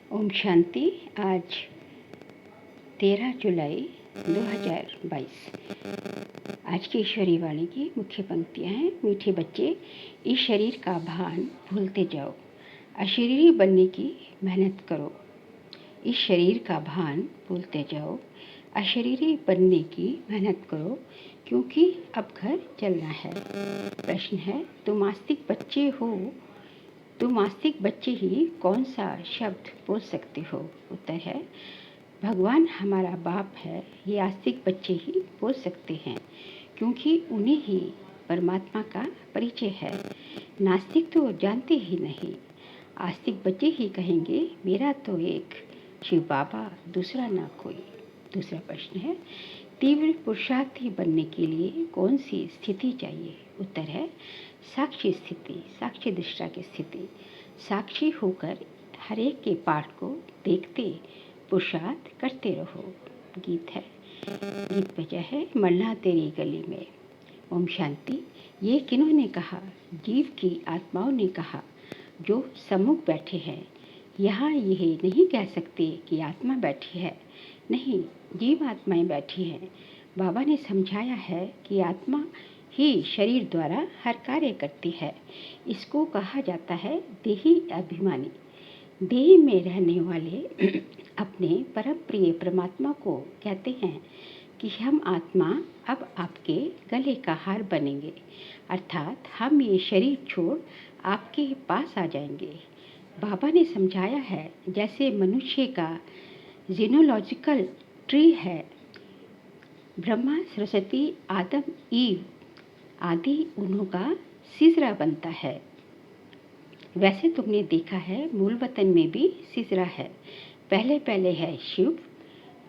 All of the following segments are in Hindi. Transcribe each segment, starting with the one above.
ओम शांति। आज 13 जुलाई 2022। आज की ईश्वरी वाणी की मुख्य पंक्तियाँ हैं। मीठे बच्चे, इस शरीर का भान भूलते जाओ, अशरीरी बनने की मेहनत करो। इस शरीर का भान भूलते जाओ, अशरीरी बनने की मेहनत करो, क्योंकि अब घर चलना है। प्रश्न है, तुम आस्तिक बच्चे ही कौन सा शब्द बोल सकते हो? उत्तर है, भगवान हमारा बाप है, ये आस्तिक बच्चे ही बोल सकते हैं, क्योंकि उन्हें ही परमात्मा का परिचय है। नास्तिक तो जानते ही नहीं। आस्तिक बच्चे ही कहेंगे, मेरा तो एक शिव बाबा, दूसरा ना कोई। दूसरा प्रश्न है, तीव्र पुरुषार्थी बनने के लिए कौन सी स्थिति चाहिए? उत्तर है, साक्षी स्थिति, साक्षी दृष्टा की स्थिति। साक्षी होकर हर एक के पाठ को देखते पुरुषार्थ करते रहो। गीत है, गीत बजा है, मरना तेरी गली में। ओम शांति। ये किन्होंने कहा? जीव की आत्माओं ने कहा, जो सम्मुख बैठे हैं। यहाँ यह नहीं कह सकते कि आत्मा बैठी है, नहीं, जीव आत्माएं बैठी हैं। बाबा ने समझाया है कि आत्मा ही शरीर द्वारा हर कार्य करती है। इसको कहा जाता है देही अभिमानी। देह में रहने वाले अपने परम प्रिय परमात्मा को कहते हैं कि हम आत्मा अब आपके गले का हार बनेंगे, अर्थात हम ये शरीर छोड़ आपके पास आ जाएंगे। बाबा ने समझाया है, जैसे मनुष्य का जीनोलॉजिकल ट्री है, ब्रह्मा, सरस्वती, आदम, ईव आदि उन्हों का सिसरा बनता है। वैसे तुमने देखा है मूल वतन में भी सिसरा है। पहले पहले है शिव।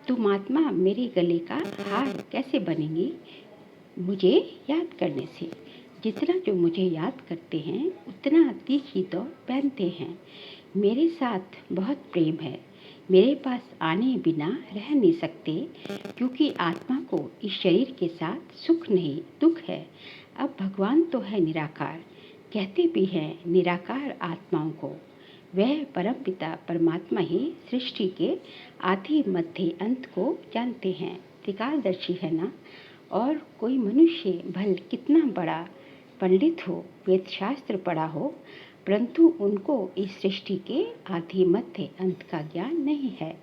तुम आत्मा मेरे गले का हार कैसे बनेंगी? मुझे याद करने से। जितना जो मुझे याद करते हैं उतना तीखी तो पहनते हैं। मेरे साथ बहुत प्रेम है, मेरे पास आने बिना रह नहीं सकते, क्योंकि आत्मा को इस शरीर के साथ सुख नहीं दुख है। अब भगवान तो है निराकार, कहते भी हैं निराकार आत्माओं को। वह परमपिता परमात्मा ही सृष्टि के आदि मध्य अंत को जानते हैं, त्रिकालदर्शी है ना। और कोई मनुष्य भल कितना बड़ा पंडित हो, वेद शास्त्र पढ़ा हो, परंतु उनको इस सृष्टि के आदि मध्य अंत का ज्ञान नहीं है।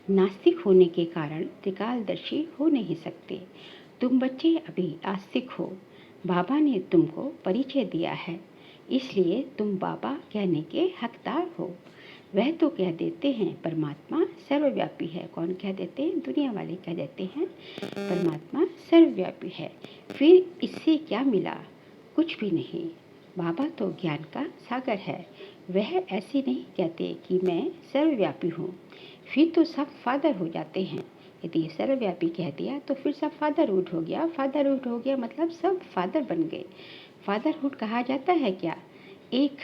नास्तिक होने के कारण त्रिकालदर्शी हो नहीं सकते। तुम बच्चे अभी आस्तिक हो। बाबा ने तुमको परिचय दिया है, इसलिए तुम बाबा कहने के हकदार हो। वह तो कह देते हैं परमात्मा सर्वव्यापी है। कौन कह देते हैं? दुनिया वाले कह देते हैं परमात्मा सर्वव्यापी है। फिर इससे क्या मिला? कुछ भी नहीं। बाबा तो ज्ञान का सागर है। वह ऐसे नहीं कहते कि मैं सर्वव्यापी हूँ, फिर तो सब फादर हो जाते हैं। यदि सर्वव्यापी कह दिया तो फिर सब फादरहुड हो गया। फादरहुड हो गया मतलब सब फादर बन गए। फादरहुड कहा जाता है क्या? एक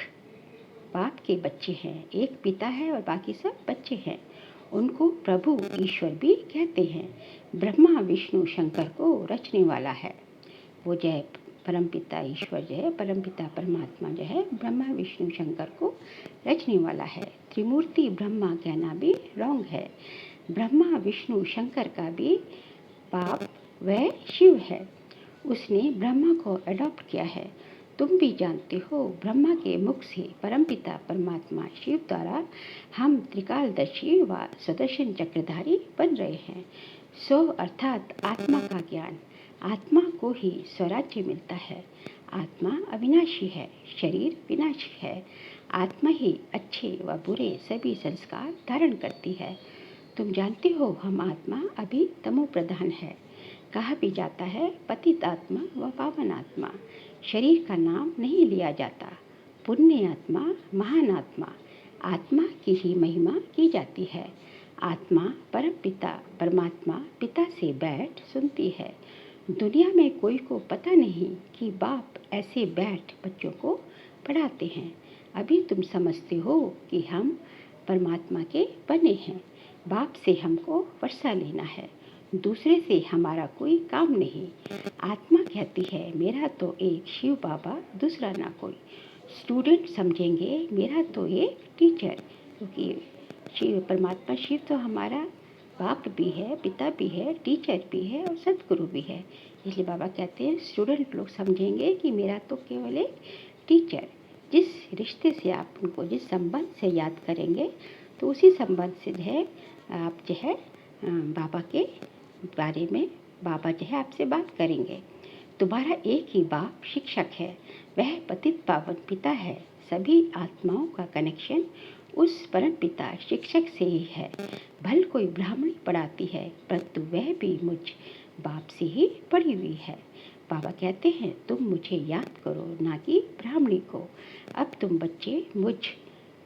बाप के बच्चे हैं, एक पिता है और बाकी सब बच्चे हैं। उनको प्रभु ईश्वर भी कहते हैं। ब्रह्मा विष्णु शंकर को रचने वाला है। वो जो है परमपिता ईश्वर जो है, परमपिता परमात्मा जो है, ब्रह्मा विष्णु शंकर को रचने वाला है। त्रिमूर्ति ब्रह्मा कहना भी रॉन्ग है। ब्रह्मा विष्णु शंकर का भी बाप वह शिव है। उसने ब्रह्मा को अडॉप्ट किया है। तुम भी जानते हो, ब्रह्मा के मुख से परमपिता परमात्मा शिव द्वारा हम त्रिकालदर्शी व सुदर्शन चक्रधारी बन रहे हैं। सो अर्थात आत्मा का ज्ञान। आत्मा को ही स्वराज्य मिलता है। आत्मा अविनाशी है, शरीर विनाशी है। आत्मा ही अच्छे व बुरे सभी संस्कार धारण करती है। तुम जानते हो, हम आत्मा अभी तमो प्रधान है। कहा भी जाता है पतित आत्मा व पावन आत्मा। शरीर का नाम नहीं लिया जाता। पुण्य आत्मा, महान आत्मा, आत्मा की ही महिमा की जाती है। आत्मा परम पिता परमात्मा पिता से बैठ सुनती है। दुनिया में कोई को पता नहीं कि बाप ऐसे बैठ बच्चों को पढ़ाते हैं। अभी तुम समझते हो कि हम परमात्मा के बने हैं। बाप से हमको वर्षा लेना है, दूसरे से हमारा कोई काम नहीं। आत्मा कहती है मेरा तो एक शिव बाबा, दूसरा ना कोई। स्टूडेंट समझेंगे मेरा तो एक टीचर, क्योंकि शिव परमात्मा शिव तो हमारा बाप भी है, पिता भी है, टीचर भी है और सदगुरु भी है। इसलिए बाबा कहते हैं स्टूडेंट लोग समझेंगे कि मेरा तो केवल एक टीचर, जिस रिश्ते से आप उनको जिस संबंध से याद करेंगे तो उसी संबंध से जो है आप जो है बाबा के बारे में बाबा जो है आपसे बात करेंगे। तुम्हारा एक ही बाप शिक्षक है, वह पतित पावन पिता है। सभी आत्माओं का कनेक्शन उस परम पिता शिक्षक से ही है। भल कोई ब्राह्मणी पढ़ाती है परंतु वह भी मुझ बाप से ही पढ़ी हुई है। बाबा कहते हैं तुम मुझे याद करो ना कि ब्राह्मणी को। अब तुम बच्चे मुझ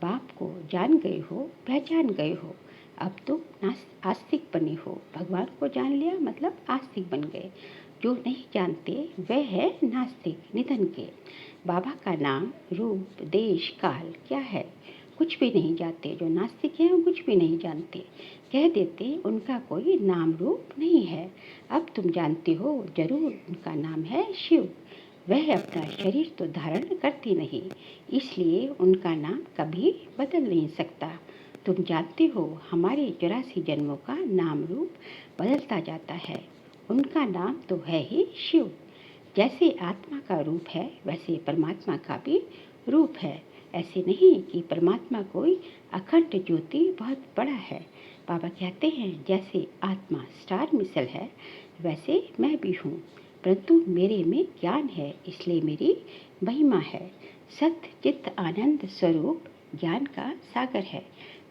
बाप को जान गए हो, पहचान गए हो। अब तुम आस्तिक बने हो। भगवान को जान लिया मतलब आस्तिक बन गए। जो नहीं जानते वह है नास्तिक निधन के। बाबा का नाम रूप देश काल क्या है कुछ भी नहीं जानते। जो नास्तिक हैं वो कुछ भी नहीं जानते, कह देते उनका कोई नाम रूप नहीं है। अब तुम जानते हो जरूर उनका नाम है शिव। वह अपना शरीर तो धारण करते नहीं, इसलिए उनका नाम कभी बदल नहीं सकता। तुम जानते हो हमारे 84 जन्मों का नाम रूप बदलता जाता है। उनका नाम तो है ही शिव। जैसे आत्मा का रूप है वैसे परमात्मा का भी रूप है। ऐसे नहीं कि परमात्मा कोई अखंड ज्योति बहुत बड़ा है। बाबा कहते हैं जैसे आत्मा स्टार मिसल है वैसे मैं भी हूँ, परंतु मेरे में ज्ञान है इसलिए मेरी महिमा है। सत्य चित्त आनंद स्वरूप ज्ञान का सागर है।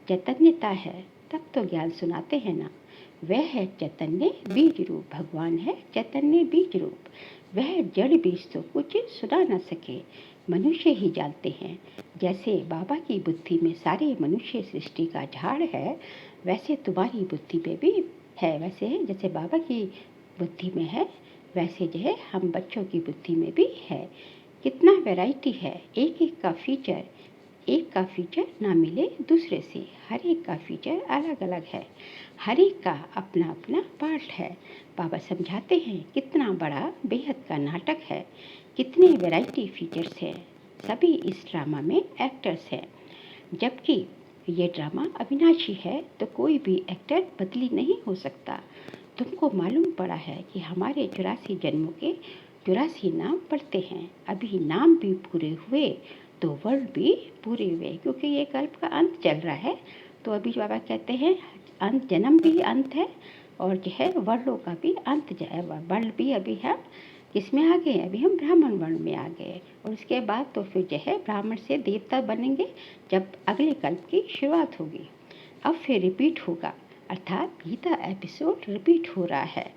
चैतन्यता है तब तो ज्ञान सुनाते हैं ना। वह है चैतन्य बीज रूप। भगवान है चैतन्य बीज रूप। वह जड़ बीज तो कुछ सुना न सके, मनुष्य ही जानते हैं। जैसे बाबा की बुद्धि में सारे मनुष्य सृष्टि का झाड़ है वैसे तुम्हारी बुद्धि में भी है। वैसे जैसे बाबा की बुद्धि में है वैसे जो है हम बच्चों की बुद्धि में भी है। कितना वैरायटी है, एक का फीचर ना मिले दूसरे से। हर एक का फीचर अलग अलग है, हर एक का अपना अपना पार्ट है। बाबा समझाते हैं कितना बड़ा बेहद का नाटक है, कितने वैरायटी फीचर्स हैं। सभी इस ड्रामा में एक्टर्स हैं। जबकि ये ड्रामा अविनाशी है तो कोई भी एक्टर बदली नहीं हो सकता। तुमको मालूम पड़ा है कि हमारे 84 जन्मों के 84 नाम पढ़ते हैं। अभी नाम भी पूरे हुए तो वर्ड भी पूरे हुए, क्योंकि ये कल्प का अंत चल रहा है। तो अभी बाबा कहते हैं अंत, जन्म भी अंत है और जो है वर्णों का भी अंत जो है। वर्ण भी अभी हम किसमें आ गए, अभी हम ब्राह्मण वर्ण में आ गए और उसके बाद तो फिर जो है ब्राह्मण से देवता बनेंगे जब अगले कल्प की शुरुआत होगी। अब फिर रिपीट होगा, अर्थात गीता एपिसोड रिपीट हो रहा है।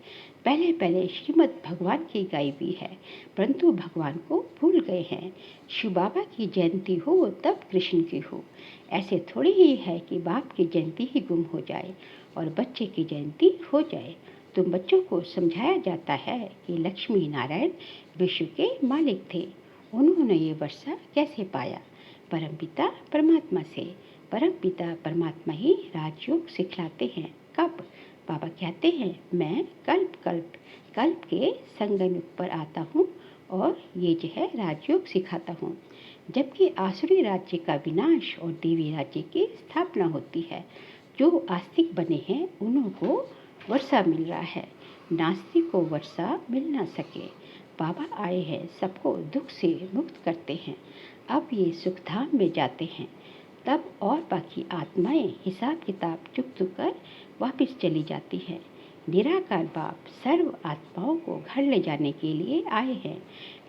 पहले पहले श्रीमद् भगवान की गाई भी है परंतु भगवान को भूल गए हैं। शिव बाबा की जयंती हो तब कृष्ण की हो। ऐसे थोड़ी ही है कि बाप की जयंती ही गुम हो जाए और बच्चे की जयंती हो जाए। तुम बच्चों को समझाया जाता है कि लक्ष्मी नारायण विश्व के मालिक थे। उन्होंने ये वर्षा कैसे पाया, परमपिता परमात्मा से। परमपिता परमात्मा ही राजयोग सिखलाते हैं। कब, बाबा कहते हैं मैं कल्प कल्प कल्प के संगम युग पर आता हूँ और ये जो है राजयोग सिखाता हूँ। जबकि आसुरी राज्य का विनाश और देवी राज्य की स्थापना होती है। जो आस्तिक बने हैं उन्हों को वर्षा मिल रहा है, नास्तिक को वर्षा मिल ना सके। बाबा आए हैं सबको दुख से मुक्त करते हैं। अब ये सुखधाम में जाते हैं तब और बाकी आत्माएं हिसाब किताब चुक कर वापस चली जाती हैं। निराकार बाप सर्व आत्माओं को घर ले जाने के लिए आए हैं।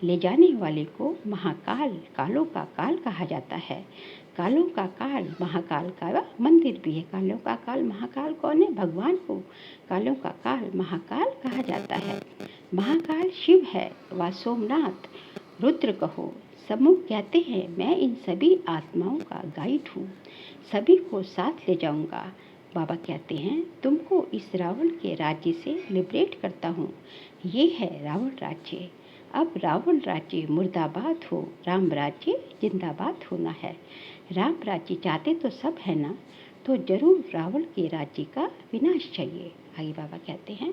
ले जाने वाले को महाकाल, कालों का काल कहा जाता है। कालों का काल, महाकाल का मंदिर भी है। कालों का काल, महाकाल कौन है, भगवान को कालों का काल महाकाल कहा जाता है। महाकाल शिव है व सोमनाथ रुद्र कहो। समूह कहते हैं मैं इन सभी आत्माओं का गाइड हूँ, सभी को साथ ले जाऊंगा। बाबा कहते हैं तुमको इस रावण के राज्य से लिबरेट करता हूँ। ये है रावण राज्य। अब रावण राज्य मुर्दाबाद हो, राम राज्य जिंदाबाद होना है। राम राज्य चाहते तो सब है ना, तो जरूर रावण के राज्य का विनाश चाहिए। आगे बाबा कहते हैं,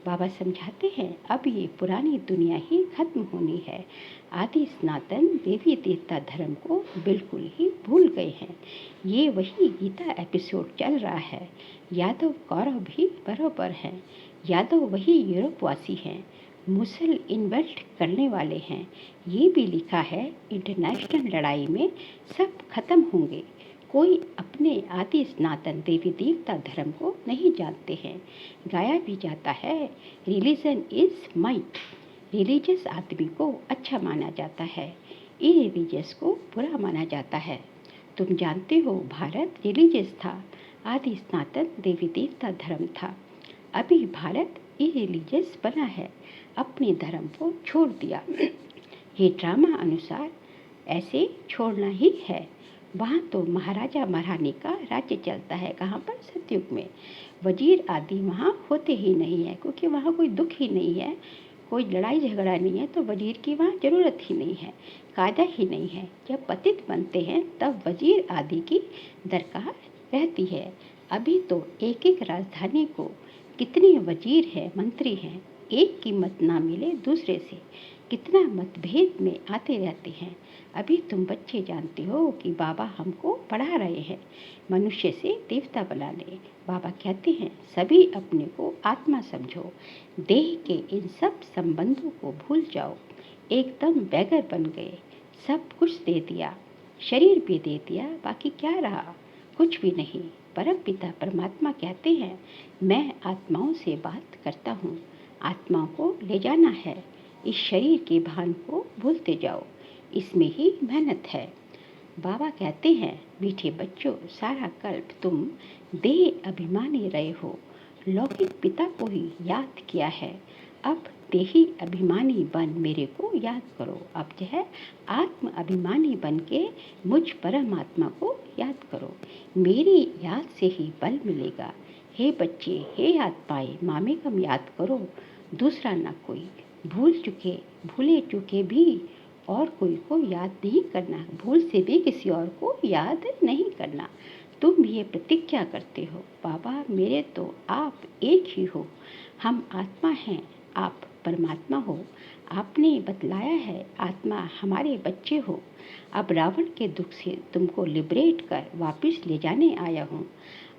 बाबा समझाते हैं, अब ये पुरानी दुनिया ही खत्म होनी है। आदि सनातन देवी देवता धर्म को बिल्कुल ही भूल गए हैं। ये वही गीता एपिसोड चल रहा है। यादव कौरव भी बराबर हैं। यादव वही यूरोपवासी हैं। मुसल इन्वेस्ट करने वाले हैं। ये भी लिखा है, इंटरनेशनल लड़ाई में सब खत्म होंगे। कोई अपने आदि सनातन देवी देवता धर्म को नहीं जानते हैं। गाया भी जाता है, रिलीजन इज माइट। रिलीजियस आदमी को अच्छा माना जाता है, इरिलीजियस को बुरा माना जाता है। तुम जानते हो, भारत रिलीजियस था, आदि सनातन देवी देवता धर्म था। अभी भारत इरिलीजियस बना है, अपने धर्म को छोड़ दिया। ये ड्रामा अनुसार ऐसे छोड़ना ही है। वहाँ तो महाराजा महारानी का राज्य चलता है। कहाँ पर? सतयुग में। वजीर आदि वहाँ होते ही नहीं है, क्योंकि वहाँ कोई दुख ही नहीं है, कोई लड़ाई झगड़ा नहीं है, तो वजीर की वहाँ ज़रूरत ही नहीं है, कायदा ही नहीं है। जब पतित बनते हैं तब वजीर आदि की दरकार रहती है। अभी तो एक एक राजधानी को कितने वजीर हैं, मंत्री हैं, एक की मत ना मिले दूसरे से कितना मतभेद में आते रहते हैं। अभी तुम बच्चे जानते हो कि बाबा हमको पढ़ा रहे हैं, मनुष्य से देवता बना ले। बाबा कहते हैं, सभी अपने को आत्मा समझो, देह के इन सब संबंधों को भूल जाओ। एकदम बैगर बन गए, सब कुछ दे दिया, शरीर भी दे दिया, बाकी क्या रहा? कुछ भी नहीं। परम पिता परमात्मा कहते हैं, मैं आत्माओं से बात करता हूँ, आत्माओं को ले जाना है। इस शरीर के भान को भूलते जाओ, इसमें ही मेहनत है। बाबा कहते हैं, मीठे बच्चों, सारा कल्प तुम देह अभिमानी रहे हो, लौकिक पिता को ही याद किया है। अब देही अभिमानी बन मेरे को याद करो। अब जो है आत्म अभिमानी बन के मुझ परमात्मा को याद करो। मेरी याद से ही बल मिलेगा। हे बच्चे, हे आत्माएं, मामे कम याद करो, दूसरा ना कोई। भूले चुके भी और कोई को याद नहीं करना, भूल से भी किसी और को याद नहीं करना। तुम ये प्रतिज्ञा करते हो, बाबा मेरे तो आप एक ही हो, हम आत्मा हैं, आप परमात्मा हो। आपने बतलाया है, आत्मा हमारे बच्चे हो। अब रावण के दुख से तुमको लिबरेट कर वापस ले जाने आया हूँ।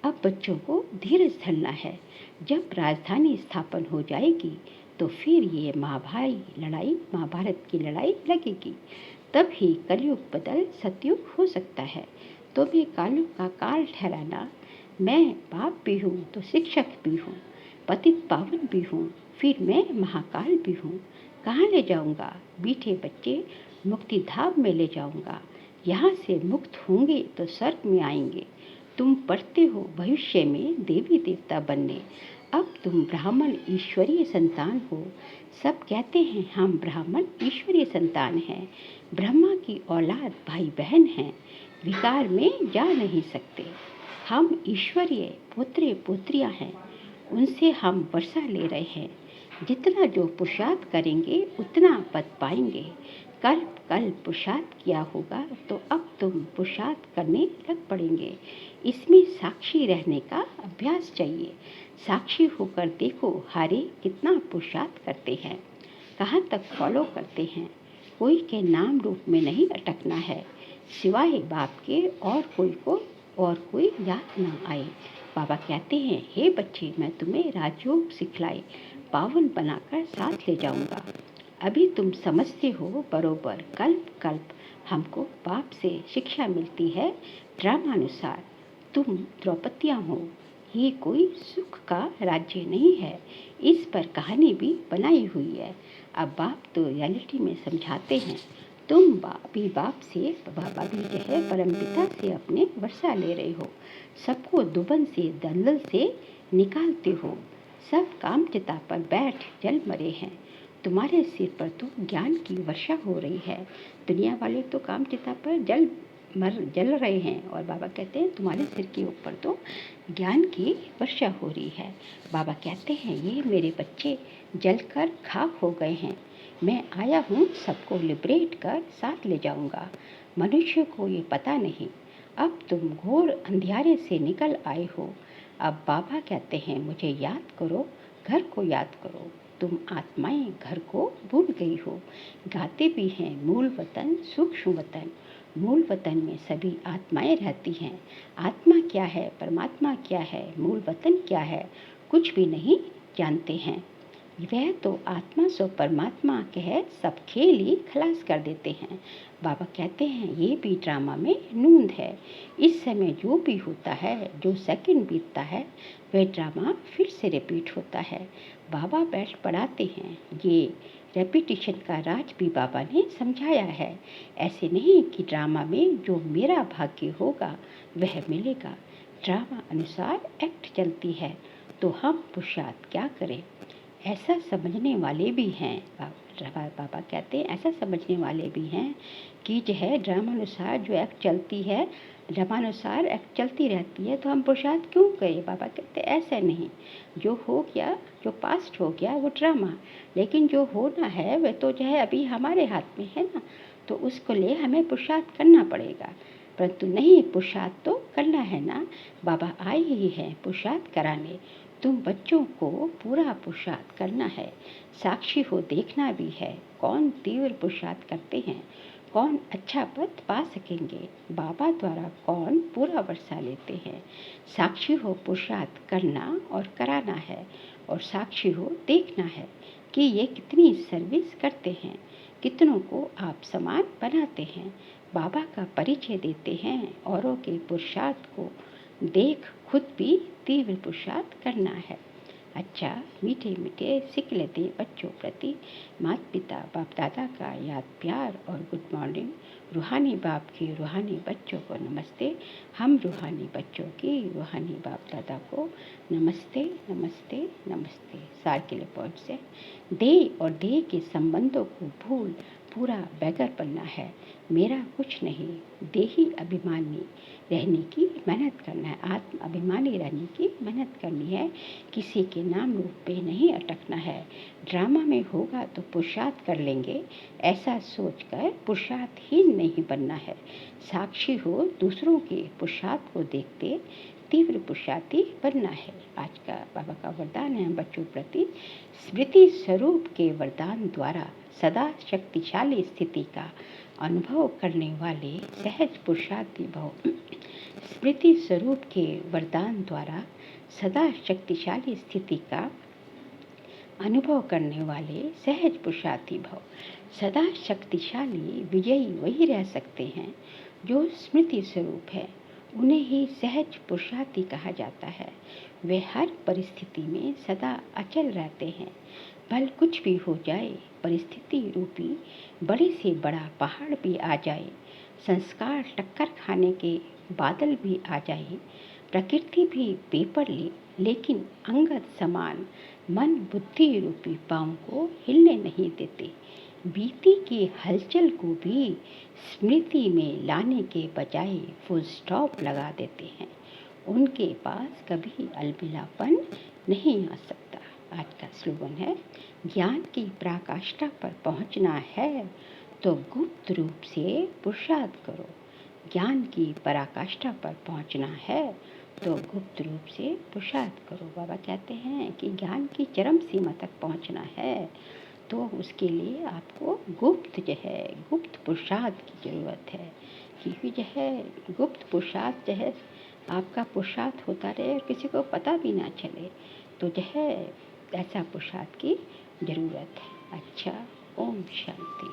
अब बच्चों को धीरज धरना है। जब राजधानी स्थापन हो जाएगी तो फिर ये महाभारत की लड़ाई लगेगी। तब ही कलयुग बदल सतयुग हो सकता है। तो मैं कालों का काल ठहराना। मैं बाप भी हूँ तो शिक्षक भी हूँ, पतित पावन भी हूँ, फिर मैं महाकाल भी हूँ। कहाँ ले जाऊँगा? मीठे बच्चे, मुक्ति धाम में ले जाऊँगा। यहाँ से मुक्त होंगे तो स्वर्ग में आएंगे। तुम पढ़ते हो भविष्य में देवी देवता बनने। अब तुम ब्राह्मण ईश्वरीय संतान हो। सब कहते हैं हम ब्राह्मण ईश्वरीय संतान हैं, ब्रह्मा की औलाद भाई बहन हैं, विकार में जा नहीं सकते। हम ईश्वरीय पुत्र पुत्रियां हैं, उनसे हम वर्षा ले रहे हैं। जितना जो पुरुषार्थ करेंगे उतना पद पाएंगे। कल्प कल्प पुरुषार्थ किया होगा तो अब तुम पुरुषार्थ करने लग पड़ेंगे। इसमें साक्षी रहने का अभ्यास चाहिए। साक्षी होकर देखो हारे कितना पुरुषार्थ करते हैं, कहाँ तक फॉलो करते हैं। कोई के नाम रूप में नहीं अटकना है, सिवाय बाप के और कोई याद ना आए। बाबा कहते हैं, हे बच्चे, मैं तुम्हें राजयोग सिखलाए पावन बनाकर साथ ले जाऊंगा। अभी तुम समझते हो बरोबर, कल्प कल्प हमको बाप से शिक्षा मिलती है ड्रामानुसार। तुम द्रौपदियाँ हो, ये कोई सुख का राज्य नहीं है, इस पर कहानी भी बनाई हुई है। अब बाप तो रियलिटी में समझाते हैं। तुम बाप से, बाबा भी जो है परमपिता से अपने वर्षा ले रहे हो, सबको दुबन से दलदल से निकालते हो। सब कामचिता पर बैठ जल मरे हैं, तुम्हारे सिर पर तो ज्ञान की वर्षा हो रही है। दुनिया वाले तो कामचिता पर जल रहे हैं, और बाबा कहते हैं तुम्हारे सिर के ऊपर तो ज्ञान की वर्षा हो रही है। बाबा कहते हैं, ये मेरे बच्चे जलकर खाक हो गए हैं, मैं आया हूँ सबको लिबरेट कर साथ ले जाऊँगा। मनुष्य को ये पता नहीं, अब तुम घोर अंधियारे से निकल आए हो। अब बाबा कहते हैं मुझे याद करो, घर को याद करो। तुम आत्माएं घर को भूल गई हो। गाते भी हैं मूल वतन सूक्ष्म वतन। मूल वतन में सभी आत्माएं रहती हैं। आत्मा क्या है, परमात्मा क्या है, मूल वतन क्या है, कुछ भी नहीं जानते हैं। वह तो आत्मा सो परमात्मा कह सब खेल ही खलास कर देते हैं। बाबा कहते हैं ये भी ड्रामा में नूंद है। इस समय जो भी होता है, जो सेकंड बीतता है, वह ड्रामा फिर से रिपीट होता है। बाबा बैठ पढ़ाते हैं। ये रेपिटेशन का राज भी बाबा ने समझाया है। ऐसे नहीं कि ड्रामा में जो मेरा भाग्य होगा वह मिलेगा। ड्रामा अनुसार एक्ट चलती है, तो हम पुरुषार्थ क्या करें। ऐसा समझने वाले भी हैं। बाबा कहते हैं ऐसा समझने वाले भी हैं कि जो है ड्रामानुसार जो एक्ट चलती है, ड्रामानुसार एक्ट चलती रहती है, तो हम पुरुषार्थ क्यों करें। बाबा कहते हैं ऐसा नहीं, जो हो गया, जो पास्ट हो गया वो ड्रामा, लेकिन जो होना है वह तो जो है अभी हमारे हाथ में है ना, तो उसको लिए हमें पुरुषार्थ करना पड़ेगा। परंतु नहीं, पुरुषार्थ तो करना है ना, बाबा आए ही हैं पुरुषार्थ कराने। तुम बच्चों को पूरा पुरुषार्थ करना है। साक्षी हो देखना भी है कौन तीव्र पुरुषार्थ करते हैं, कौन अच्छा पद पा सकेंगे, बाबा द्वारा कौन पूरा वर्षा लेते हैं। साक्षी हो पुरुषार्थ करना और कराना है, और साक्षी हो देखना है कि ये कितनी सर्विस करते हैं, कितनों को आप समान बनाते हैं। बाबा का परिचय देते हैं, औरों के पुरुषार्थ को देख खुद भी तीव्र पुरुषार्थ करना है। अच्छा, मीठे मीठे सीख लेते बच्चों प्रति माता पिता बाप दादा का याद प्यार और गुड मॉर्निंग। रूहानी बाप की रूहानी बच्चों को नमस्ते। हम रूहानी बच्चों की रूहानी बाप दादा को नमस्ते नमस्ते नमस्ते। सार के लिए पहुँच से देह और देह के संबंधों को भूल पूरा बैगर बनना है। मेरा कुछ नहीं, देही अभिमानी रहने की मेहनत करना है, आत्म अभिमानी रहने की मेहनत करनी है। किसी के नाम रूप पे नहीं अटकना है। ड्रामा में होगा तो पुरुषार्थ कर लेंगे, ऐसा सोचकर पुरुषार्थहीन नहीं बनना है। साक्षी हो दूसरों के पुरुषार्थ को देखते तीव्र पुरुषार्थी बनना है। आज का बाबा का वरदान है बच्चों प्रति, स्मृति स्वरूप के वरदान द्वारा सदा शक्तिशाली स्थिति का अनुभव करने वाले सहज पुरुषार्थी भव। स्मृति स्वरूप के वरदान द्वारा सदा शक्तिशाली स्थिति का अनुभव करने वाले सहज पुरुषार्थी भव। सदा शक्तिशाली विजयी वही रह सकते हैं जो स्मृति स्वरूप है, उन्हें ही सहज पुरुषार्थी कहा जाता है। वे हर परिस्थिति में सदा अचल रहते हैं। भल कुछ भी हो जाए, परिस्थिति रूपी बड़े से बड़ा पहाड़ भी आ जाए, संस्कार टक्कर खाने के बादल भी आ जाए, प्रकृति भी पेपर ले, लेकिन अंगद समान मन बुद्धि रूपी पाँव को हिलने नहीं देते। बीती की हलचल को भी स्मृति में लाने के बजाय फुल स्टॉप लगा देते हैं। उनके पास कभी अलबिलापन नहीं आ सकता। आज का स्लोगन है, ज्ञान की पराकाष्ठा पर पहुंचना है तो गुप्त रूप से पुरुषार्थ करो। ज्ञान की पराकाष्ठा पर पहुंचना है तो गुप्त रूप से पुरुषार्थ करो। बाबा कहते हैं कि ज्ञान की चरम सीमा तक पहुंचना है तो उसके लिए आपको गुप्त जो है गुप्त पुरुषार्थ की ज़रूरत है। क्योंकि जो है गुप्त पुरुषार्थ जो है आपका पुरुषार्थ होता रहे और किसी को पता भी ना चले, तो जो है ऐसा पुरुषार्थ की ज़रूरत है। अच्छा, ओम शांति।